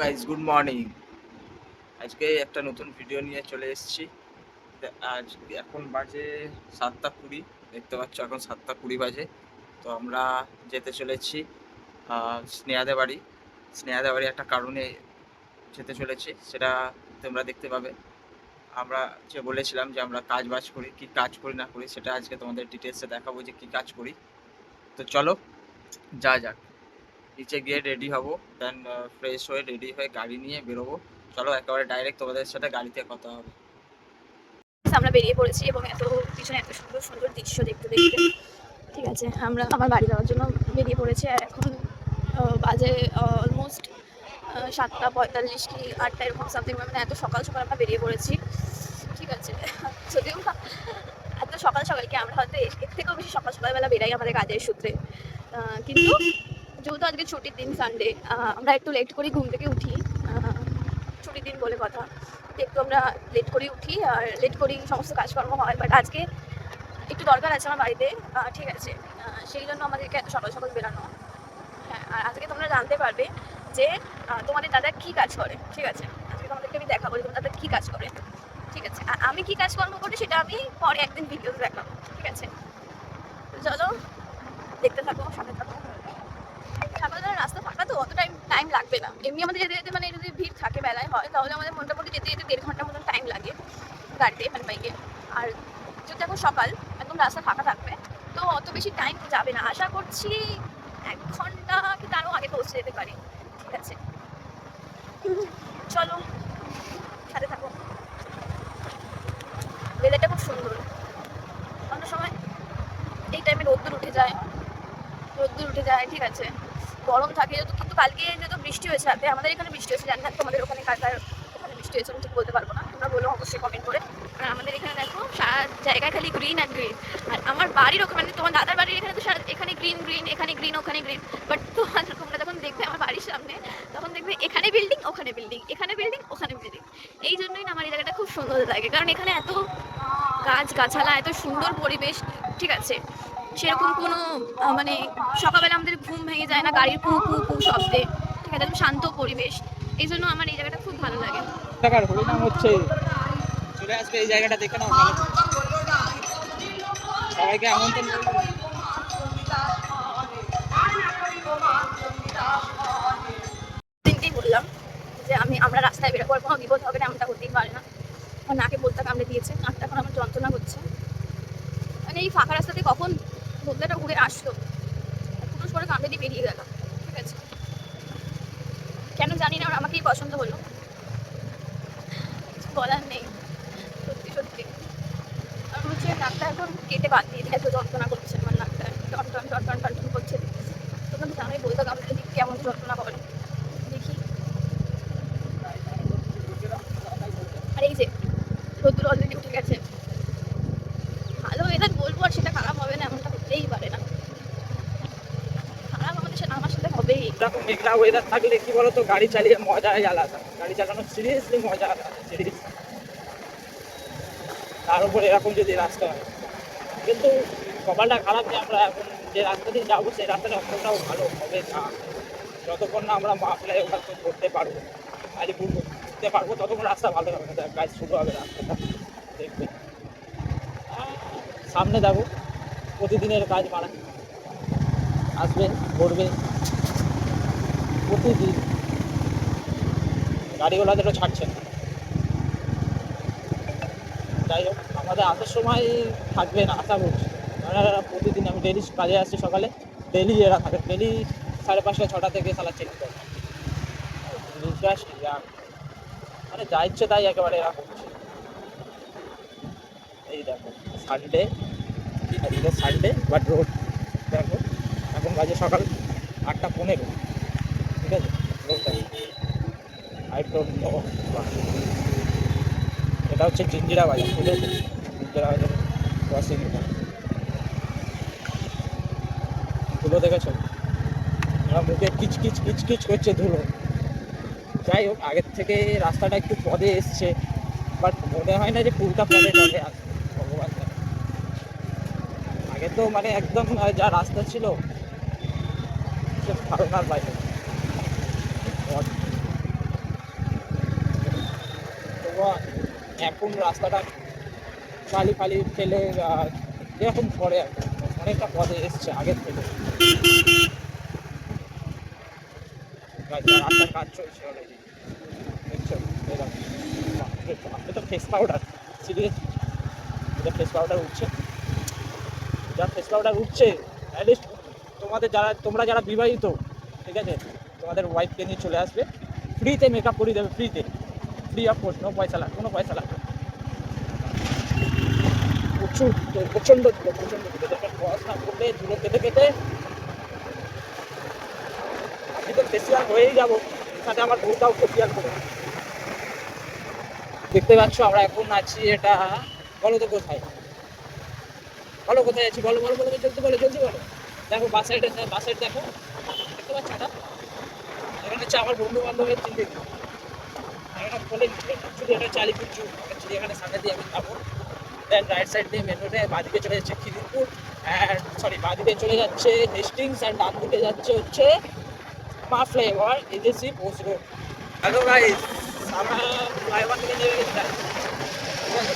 Guys, good morning. আজকে একটা নতুন ভিডিও নিয়ে চলে এসেছি। আজ এখন বাজে 7টা 20। দেখতে পাচ্ছ এখন 7টা 20 বাজে। তো আমরা যেতে চলেছি স্নেহাদের বাড়ি। স্নেহাদের বাড়ি একটা কারণে যেতে চলেছি, সেটা তোমরা দেখতে পাবে। আমরা যে বলেছিলাম যে আমরা কাজ বাজ করি, কি কাজ করি না করি, সেটা আজকে তোমাদের ডিটেলসে দেখাবো যে কি কাজ করি। তো চলো যা যাক, নিচে গিয়ে রেডি হব, দেন ফ্রেশ হয়ে রেডি হয়ে গাড়ি নিয়ে বেরোবো। চলো একেবারে ডাইরেক্ট তোমাদের সাথে গাড়িতে কথা হবে। আমরা বেরিয়ে পড়েছি এবং পিছনে এত সুন্দর সুন্দর দৃশ্য দেখতে দেখতে ঠিক আছে আমরা আমার বাড়ি যাওয়ার জন্য বেরিয়ে পড়েছি। আর এখন বাজে অলমোস্ট 7টা 45 কি 8টা এরকম সামথিং, মানে এত সকাল সকাল আমরা বেরিয়ে পড়েছি। ঠিক আছে, যদিও এত সকাল সকাল কি আমরা হয়তো এর থেকেও বেশি সকাল সকালবেলা বেরাই আমাদের কাজের সূত্রে, কিন্তু যেহেতু আজকে ছুটির দিন সানডে, আমরা একটু লেট করে ঘুম থেকে উঠি। ছুটির দিন বলে কথা, একটু আমরা লেট করে উঠি আর লেট করেই সমস্ত কাজকর্ম হয়। বাট আজকে একটু দরকার আছে আমার বাড়িতে, ঠিক আছে, সেই জন্য আমাদেরকে এত সকাল সকাল বেরানো। হ্যাঁ, আর আজকে তোমরা জানতে পারবে যে তোমাদের দাদা কী কাজ করে। ঠিক আছে, আজকে তোমাদেরকে আমি দেখাবো যে তোমার দাদা কী কাজ করে। ঠিক আছে, আর আমি কী কাজকর্ম করি সেটা আমি পরে একদিন ভিডিওতে দেখাবো। ঠিক আছে, চলো দেখতে থাকো, সাথে থাকো। সকালবেলা রাস্তা ফাঁকা তো অত টাইম লাগবে না। এমনি আমাদের যেতে যেতে মানে যদি ভিড় থাকে বেলায় হয় তাহলে আমাদের মোটামুটি যেতে যেতে 1.5 ঘন্টার মতন টাইম লাগে গাড়িতে, মানে বাইকে। আর যেহেতু এখন সকাল, একদম রাস্তা ফাঁকা থাকবে, তো অত বেশি টাইম যাবে না। আশা করছি 1 ঘন্টা কি তারও আগে পৌঁছে যেতে পারি। ঠিক আছে, চলো সাথে থাকো। ওয়েদারটা খুব সুন্দর। অন্য সময় এই টাইমে রোদ্দুর উঠে যায়, ঠিক আছে, গরম থাকে যেহেতু। কিন্তু কালকে যেহেতু বৃষ্টি হয়েছে, রাতে আমাদের এখানে বৃষ্টি হয়েছে, জানি না তোমাদের ওখানে কার ওখানে বৃষ্টি হয়েছে আমি ঠিক বলতে পারবো না, তোমরা বলো অবশ্যই কমেন্ট করে। আর আমাদের এখানে দেখো সারা জায়গায় খালি গ্রিন অ্যান্ড গ্রিন। আর আমার বাড়ির ওখানে, মানে তোমার দাদার বাড়ির এখানে তো সারা এখানে গ্রিন গ্রিন, এখানে গ্রিন ওখানে গ্রিন। বাট তোমরা যখন দেখবে আমার বাড়ির সামনে, তখন দেখবে এখানে বিল্ডিং ওখানে বিল্ডিং, এখানে বিল্ডিং ওখানে বিল্ডিং। এই জন্যই না আমার এই জায়গাটা খুব সুন্দর লাগে, কারণ এখানে এত গাছ গাছালা, এত সুন্দর পরিবেশ। ঠিক আছে, সেরকম কোনো মানে সকালবেলা আমাদের ঘুম ভেঙে যায় না গাড়ির কু কু কু শব্দে। ঠিক আছে, একদম শান্ত পরিবেশ। এই জন্য আমার এই জায়গাটা খুব ভালো লাগে। টাকার হরিনাম হচ্ছে, চলে আসবে এই জায়গাটা দেখে নাও। সবাইকে আমন্ত্রণ করবো। দিনকেই বললাম যে আমরা রাস্তায় বেরোবার কোনো বিপদ হবে না, এমনটা হতেই পারে না। আমার নাকে বলতে কামড়ে দিয়েছে, নাকটা এখন আমার যন্ত্রণা হচ্ছে। মানে এই ফাঁকা রাস্তাতে কখন বদলাটা উড়ে আসলো, পুরুষ করে কামড়ে দিয়ে বেরিয়ে গেল। ঠিক আছে, কেন জানি না, আমাকেই পছন্দ হলো, বলার নেই। সত্যি সত্যি আমার হচ্ছে নাকটা এখন কেটে বাদ দিয়ে এত যন্ত্রণা করছে আমার নাকটা, টন টন টন টন টন টন করছে। তোমরা তো জানোই বলতে কামড়ে দিক কেমন যন্ত্রণা করে। দেখি, আর এই যে রোদ্দুর অলরেডি উঠে গেছে। ভালো ওয়েদার বলবো আর সেটা খারাপ হবে না, এমনটা হতেই পারে না। খারাপ আমাদের সাথে, আমার সাথে হবেই। এরকম মেঘলা ওয়েদার থাকলে কি বলতো, গাড়ি চালিয়ে মজাই আলাদা। গাড়ি চালানো সিরিয়াসলি মজা আলাদা, সিরিয়াস। তার উপরে এরকম যদি রাস্তা হয়, কিন্তু কপালটা খারাপ যে আমরা এখন যে রাস্তা দিয়ে যাবো সেই রাস্তাটা অতটাও ভালো হবে না। যতক্ষণ না আমরা মাফলাই ওখান করতে পারবো, আলিপুর ঘুরতে পারবো, ততক্ষণ রাস্তা ভালো হবে না। কাজ শুরু হবে রাস্তাটা দেখবে সামনে যাবো। প্রতিদিনের কাজ মারা আসবে, করবে প্রতিদিন। গাড়িওয়ালাদেরও ছাড়ছে না। যাই হোক, আমাদের আসার সময় থাকবে না আশা করছি। প্রতিদিন আমি ডেলি কাজে আসছি সকালে, ডেলি এরা থাকে, ডেলি 5:30 6টা থেকে সালা চেক করে মানে যা ইচ্ছে তাই একেবারে এরা করছে। এই দেখো সানডে, আজকে সানডে বাট রোড দেখো, এখন বাজে সকাল 8টা 15। ঠিক আছে, রোডটা আই ডোন্ট নো। এটা হচ্ছে জিঞ্জিরা বাজার। ঠিক আছে, জিঞ্জিরা বাজার ক্রসিং। ধুলো দেখেছো, আমার মুখে কিচ কিচ কিচ কিচ করছে ধুলো। যাই হোক, আগের থেকে রাস্তাটা একটু পদে এসছে, বাট মনে হয় না যে পুরোটা পদে পদে আসবে, ভগবান জানে। আগে তো মানে একদম যা রাস্তা ছিল সে, ধারণার বাইরে। পর এখন রাস্তাটা খালি খালি ফেলে এরকম করে আর কি। অনেকটা পদে এসছে আগের থেকে। রাস্তার কাজ চলছে অলরেডি, দেখছো? এটা ফেস পাউডার, সিরিয়াস, এটা ফেস পাউডার উঠছে, যা ফেস পাউডার উঠছে। অ্যাটলিস্ট তোমরা যারা বিবাহিত, ঠিক আছে, তোমাদের ওয়াইফকে নিয়ে চলে আসবে, ফ্রিতে মেকআপ করিয়ে দেবে, ফ্রিতে, ফ্রি অফ কোর্স, কোনো পয়সা লাগবে। প্রচণ্ড পড়াশোনা করলে ধুলো কেটে কেটে আমি তো ফেসিয়াল হয়েই যাবো, সাথে আমার বউটাও ফেসিয়াল করে। দেখতে পাচ্ছ আমরা এখন আছি, এটা বলো তো কোথায়, বলো কোথায় আছি, বলো বলো বলো, জলদি বলো। দেখো বাস সাইড দেখো, দেখতে পাচ্ছ এটা? এখানে হচ্ছে আমার বন্ধু বান্ধবের চিন্তা, এখানে বলে অ্যাকচুয়ালি এটা চালিপুর জু, চিড়িয়াখানার সামনে দিয়ে আমি যাবো। দেন রাইট সাইড দিয়ে মেন রোডে বাঁদিকে চলে যাচ্ছে খিদিরপুর, অ্যান্ড সরি বাঁদিকে চলে যাচ্ছে হেস্টিংস, অ্যান্ড ডান দিকে যাচ্ছে হচ্ছে মা flavour agency post road. Hello guys, আমরা ফ্লাইওভার থেকে নেমে গেছি, ঠিক আছে?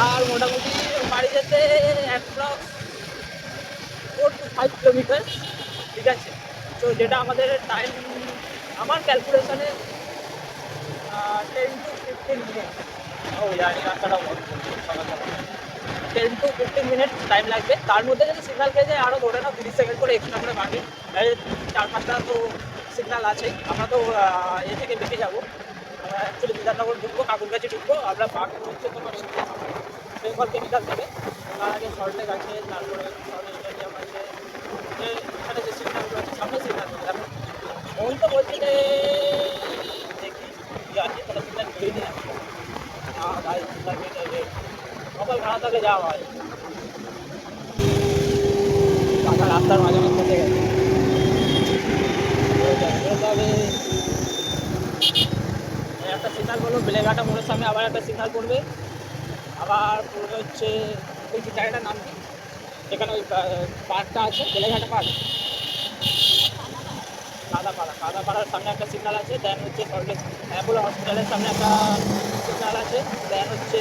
আর মোটামুটি বাড়ি যেতে অ্যাপ্রক্স 4 to 5 কিলোমিটার, ঠিক আছে? তো যেটা আমাদের টাইম, আমার ক্যালকুলেশনে 10 to 15 মিনিট, ও জানি রাস্তাটা 10 to 15 মিনিট টাইম লাগবে। তার মধ্যে যদি সিগনাল পেয়ে যায় আরও ধরে নাও 30 সেকেন্ড করে এক্সট্রা করে বাড়বে। 4-5টা তো সিগনাল আছে। আমরা তো এ থেকে বেঁকে যাবো, আমরা অ্যাকচুয়ালি বিধাননগর ঢুকবো, কাকুরগাছি ঢুকবো, আমরা বাকি হচ্ছে তোমার বেঙ্গল কেমিক্যাল থেকে। তার আগে সল্টলেক আছে, তারপরে স্টেডিয়াম আছে, এখানে যে সিগনালগুলো আছে সামনে সিগনালগুলো দেখো। ওই তো বলছি যে দেখি কী আছে, তাহলে সিগনাল পেয়ে নিয়ে আসবো। ভাই সিগনাল পেয়ে যাবে, কপাল ভাড়া থাকলে যাওয়া হয়। রাস্তার মাঝে পড়ে গেছে, একটা সিগনাল করলো বেলেঘাটা মোড়ের সামনে, আবার একটা সিগনাল পড়বে, আবার পড়বে হচ্ছে ওই যে জায়গাটার নাম কি, যেখানে ওই পার্কটা আছে, বেলেঘাটা পার্ক, কাদাপাড়ার সামনে একটা সিগনাল আছে। দেন হচ্ছে সল্টলেক অ্যাপোলো হসপিটালের সামনে একটা সিগনাল আছে। দেন হচ্ছে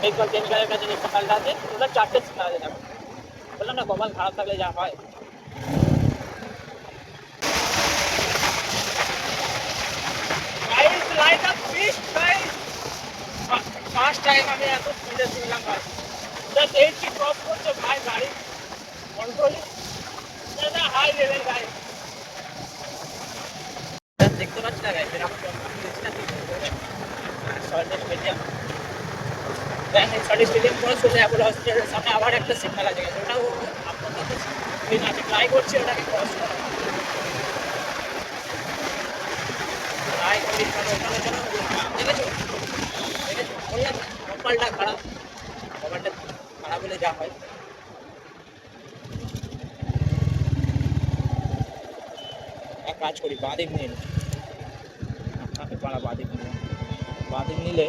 বেঙ্গল কেমিক্যালের কাছে যে সিগনালটা আছে, ওটা 4টে সিগনাল আছে। দেখো বললাম না, কপাল খারাপ থাকলে যা হয়। ফার্স্ট টাইম আমি এত স্পিডে শুনলাম ভাই, জাস্ট 80 ক্রস করছে ভাই, গাড়ি কন্ট্রোল হাই লেভেল গাড়ি। দেখতে পাচ্ছি না গাড়ি, আমি দেখছি না সল্টলেক স্টেডিয়াম। দেন সল্টলেক স্টেডিয়াম করে সোজা অ্যাপোলো হসপিটালের সামনে আবার একটা সিগনাল আছে, ওটাও আপাতত গ্রিন আছে, ট্রাই করছি ওটাকে ক্রস করা। ট্রাই করি দেখেছো বললাম কপালটা খারাপ, কপালটা খারাপ হলে যা হয়। এক কাজ করি, বাঁদিক নিয়ে নিই, বাঁদিক নিলে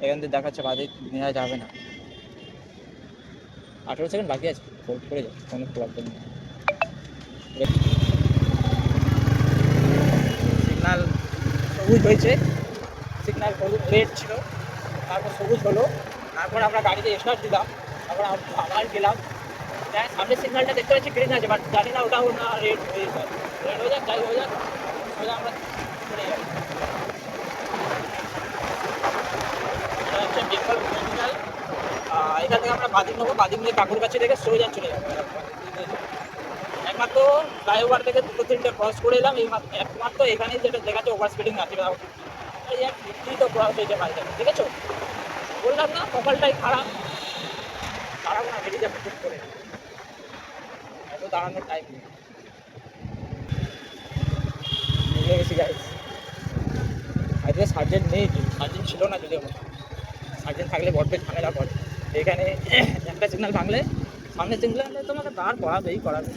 এখান থেকে দেখাচ্ছে বাঁদিক নেওয়া যাবে না। 18 সেকেন্ড বাকি আছে, করে যাবে, কোনো প্রবলেম নেই। সিগনাল সবুজ হয়েছে, সিগনাল হলুদ রেড ছিল, তারপর সবুজ হলো, তারপর আমরা গাড়িতে স্টার্ট দিলাম, তারপর আবার গেলাম। সামনের সিগনালটা দেখতে পাচ্ছি গ্রিন আছে, বাট জানি না ওটাও না রেড হয়ে যায়, রেড হয়ে যাক যাই হয়ে যাক, সোজা আমরা চলে যাই। এটা হচ্ছে বেঙ্গল কেমিক্যাল। এখান থেকে আমরা বাদিক নেবো, বাদিক নিয়ে কাকুর কাছে থেকে সোজা চলে যাবো। একমাত্র ফ্লাইওভার থেকে 2-3টে ক্রস করে এলাম, একমাত্র এখানেই যেটা দেখাচ্ছে ওভার স্পিডিং আছে, তো ক্রস হয়েছে গাড়িটা, ঠিক আছে? বললাম না কপালটাই খারাপ, দাঁড়াবো না, বেরিয়ে যাবো ঠিক করে, এত দাঁড়ানোর টাইম নেই। বুঝে গেছি গাইস, আজকে সার্জেন্ট নেই, সার্জেন্ট ছিল না, যদি সার্জেন্ট থাকলে বড্ড ঝামেলা করে। এখানে একটা সিগন্যাল ভাঙলে সামনের সিগন্যালে তোমাকে দাঁড় করাবেই করাবে।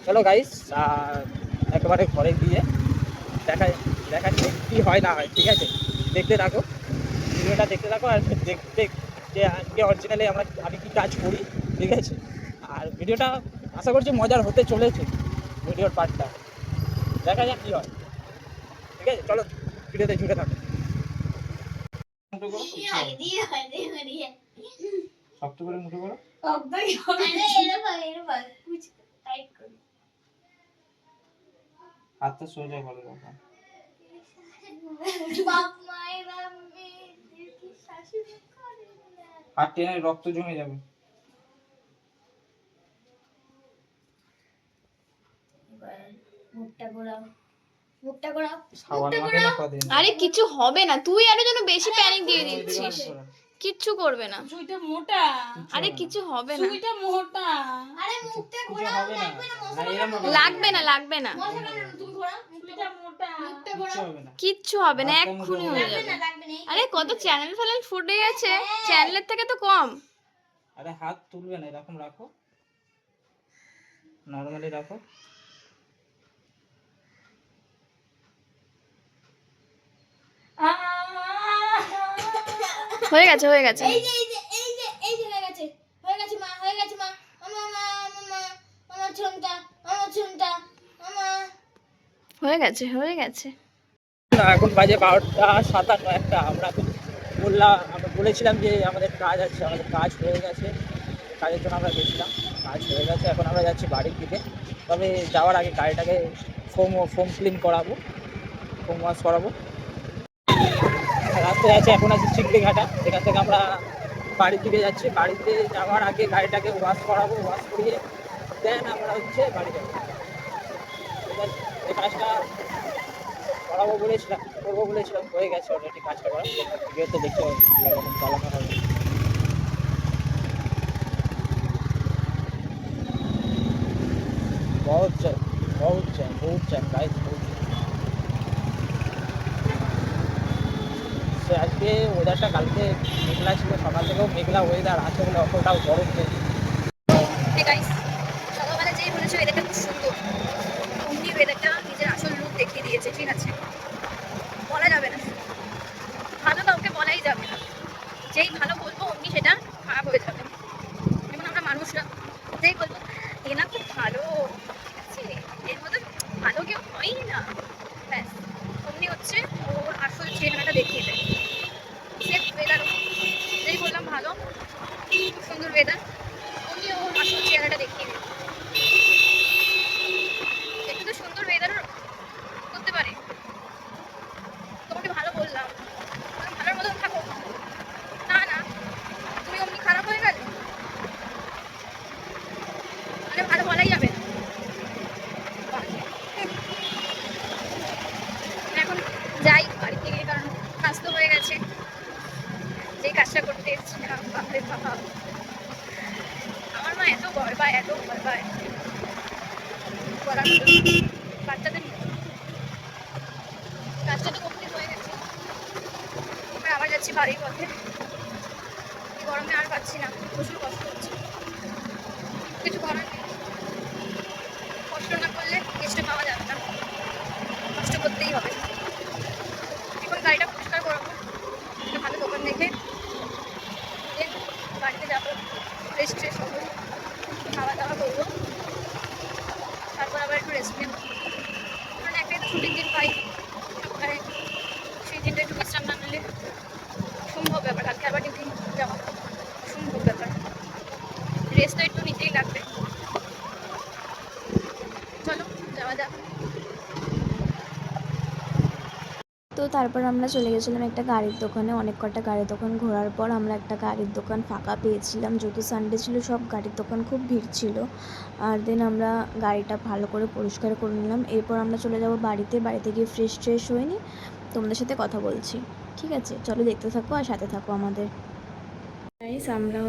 চলো গাইস, একেবারে ঘরে গিয়ে দেখাচ্ছি কী হয় না হয়, ঠিক আছে? দেখতে থাকো, ভিডিওটা দেখতে থাকো, আর দেখতে যে আজকে অরিজিনালি আমি কী কাজ করি, ঠিক আছে? আর ভিডিওটা আশা করছি মজার হতে চলেছে ভিডিওর পার্টটা, দেখা যাক কি হয়। ঠিক আছে, চলো ভিডিওতে জুড়ে থাকো। শক্ত করে মুঠো করো। হাতটা সোজা করো বাবা। হাত টেনে রক্ত জমে যাবে। আরে কিছু হবে না, তুই আরো যেন বেশি প্যানিক দিয়ে দিচ্ছিস। কিচ্ছু করবে না, সুইটা মোটা। আরে কিছু হবে না, সুইটা মোটা। আরে মুখটা ঘোরাও, লাগবে না লাগবে না, সুইটা মোটা। কিচ্ছু হবে না, এক্ষুনি হয়ে যাবে। আরে কত চ্যানেল ফ্যানেল ফুটে গেছে, চ্যানেলের থেকে তো কম। আরে হাত তুলবে না, এরকম রাখো, নরমালি রাখো। হয়ে গেছে হয়ে গেছে, এই যে হয়ে গেছে মা, হয়ে গেছে মা। আমার ছোনটা, হয়ে গেছে হয়ে গেছে। এখন বাজে 12:57 একটা। আমরা বলেছিলাম যে আমাদের কাজ আছে, আমাদের কাজ হয়ে গেছে, কাজের জন্য আমরা গেছিলাম, কাজ হয়ে গেছে। এখন আমরা যাচ্ছি বাড়ির দিকে। তবে যাওয়ার আগে গাড়িটাকে ফোম ক্লিন করাবো, ফোম ওয়াশ করাবো। রাস্তায় আছে, এখন আছি চিংড়িঘাটা। এখান থেকে আমরা বাড়ির দিকে যাচ্ছি। বাড়িতে যাওয়ার আগে গাড়িটাকে ওয়াশ করাবো, ওয়াশ করিয়ে দেন আমরা বাড়ি যাবো। ঠিক আছে, এই কাজটা করবো বলেছিলাম, হয়ে গেছে অলরেডি কাজটা করা। ভিডিওতে দেখতে হবে এরকম চালানো হবে। बहुत जैम गाइस, সে আজকে ওয়েদারটা কালকে মেঘলা ছিল, সকাল থেকেও মেঘলা ওয়েদার আছে বলে অতটাও গরম নেই। সকালবেলা যেই বলেছে ওয়েদারটা খুব সুন্দর, অমনি ওয়েদারটা নিজের আসল রূপ দেখিয়ে দিয়েছে। ঠিক আছে, বলা যাবে না, ভালো কাউকে বলাই যাবে না, যেই ভালো বলবো অমনি সেটা খারাপ হয়ে যাবে। যেমন আমরা মানুষরা যেই বলবো এ না খুব ভালো, এর মধ্যে ভালো কেউ হয়ই না, ব্যাস অমনি হচ্ছে ওর আসল চেহারাটা দেখিয়ে দেয়। সে ওয়েদারও যেই বললাম ভালো, খুব সুন্দর ওয়েদার, অমনি ওর আসল চেহারাটা দেখিয়ে দেয়। একটু তো সুন্দর ওয়েদারও করতে পারে। তোমাকে ভালো বললাম, তুমি ভালোর মতন থাকো, না না তুমি অমনি খারাপ হয়ে গেলে, মানে ভালো বলাই যাবে না। এখন যাই বাড়ি থেকে, কারণ কাজ তো হয়ে গেছে। যেই কাজটা করতে এসেছিলাম, বাপরে বাপ, আমার মা এত ভয় পায় বলার মতো, বাচ্চাদের কাজটা তো কমপ্লিট হয়ে গেছে। এবার আবার যাচ্ছি বাড়ির পথে। এই গরমে আর পাচ্ছি না, প্রচুর কষ্ট হচ্ছে, কিছু করার নেই। কষ্ট না করলে কেসটা পাওয়া যাবে না, কষ্ট করতেই হবে। এখন গাড়িটা পরিষ্কার করাবো, একটা ভালো দোকান দেখে বাড়িতে যাবো, ফ্রেশ হবো, খাওয়া দাওয়া করবো, তারপর আবার একটু রেস্ট নেবো। কারণ একটাই তো ছুটির দিন পাই সপ্তাহে, সেই দিনটা একটু বিশ্রাম না নিলে সম্ভব ব্যাপার। কালকে আবার ডিউটি যাওয়া সম্ভব ব্যাপার, রেস্ট তো একটু নিতেই লাগবে। চলো যাওয়া যাক। তো তারপর আমরা চলে গেছিলাম একটা গাড়ির দোকানে। অনেক কটা গাড়ির দোকান ঘোরার পর আমরা একটা গাড়ির দোকান ফাঁকা পেয়েছিলাম, যেহেতু সানডে ছিল, সব গাড়ির দোকান খুব ভিড় ছিল। আর দেন আমরা গাড়িটা ভালো করে পরিষ্কার করে নিলাম। এরপর আমরা চলে যাব বাড়িতে গিয়ে ফ্রেশ হয়ে নিই, তোমাদের সাথে কথা বলছি। ঠিক আছে, চলো দেখতে থাকো আর সাথে থাকো আমাদের। আমরা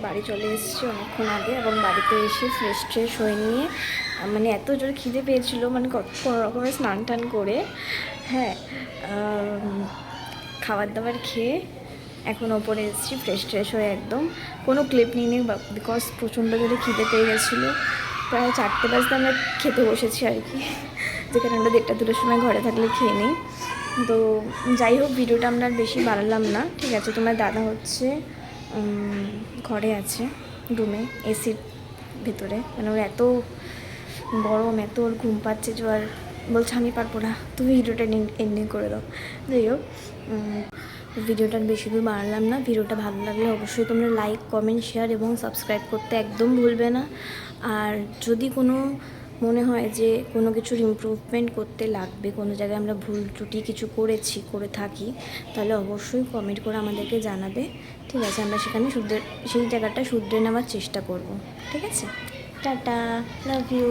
বাড়ি চলে এসেছি অনেকক্ষণ আগে, এবং বাড়িতে এসে ফ্রেশ হয়ে নিয়ে মানে এত জোর খিদে পেয়েছিল, মানে কোনো রকমের স্নান টান করে, হ্যাঁ, খাবার দাবার খেয়ে এখন ওপরে এসেছি ফ্রেশ হয়ে। একদম কোনো ক্লিপ নিইনি, বিকজ প্রচণ্ড জোরে খিদে পেয়ে গেছিলো। প্রায় 4টে বাজতে আমরা খেতে বসেছি আর কি, যেখানে আমরা 1টা-2টার সময় ঘরে থাকলে খেয়ে নিই। তো যাই হোক, ভিডিওটা আমরা আর বেশি বাড়ালাম না। ঠিক আছে, তোমার দাদা ঘরে আছে রুমে, এসির ভেতরে, মানে ওর এত গরম, এত ওর ঘুম পাচ্ছে যে আর বলছে আমি পারবো না, তুমি ভিডিওটা এন্ডিং করে দাও। যাই হোক, ভিডিওটা বেশি দূর বাড়ালাম না। ভিডিওটা ভালো লাগলে অবশ্যই তোমরা লাইক, কমেন্ট, শেয়ার এবং সাবস্ক্রাইব করতে একদম ভুলবে না। আর যদি কোনো মনে হয় যে কোনো কিছুর ইমপ্রুভমেন্ট করতে লাগবে, কোনো জায়গায় আমরা ভুল ত্রুটি কিছু করে থাকি, তাহলে অবশ্যই কমেন্ট করে আমাদেরকে জানাবে। ঠিক আছে, আমরা সেখানে সেই জায়গাটা শুধরে নেওয়ার চেষ্টা করব। ঠিক আছে, টাটা, লাভ ইউ।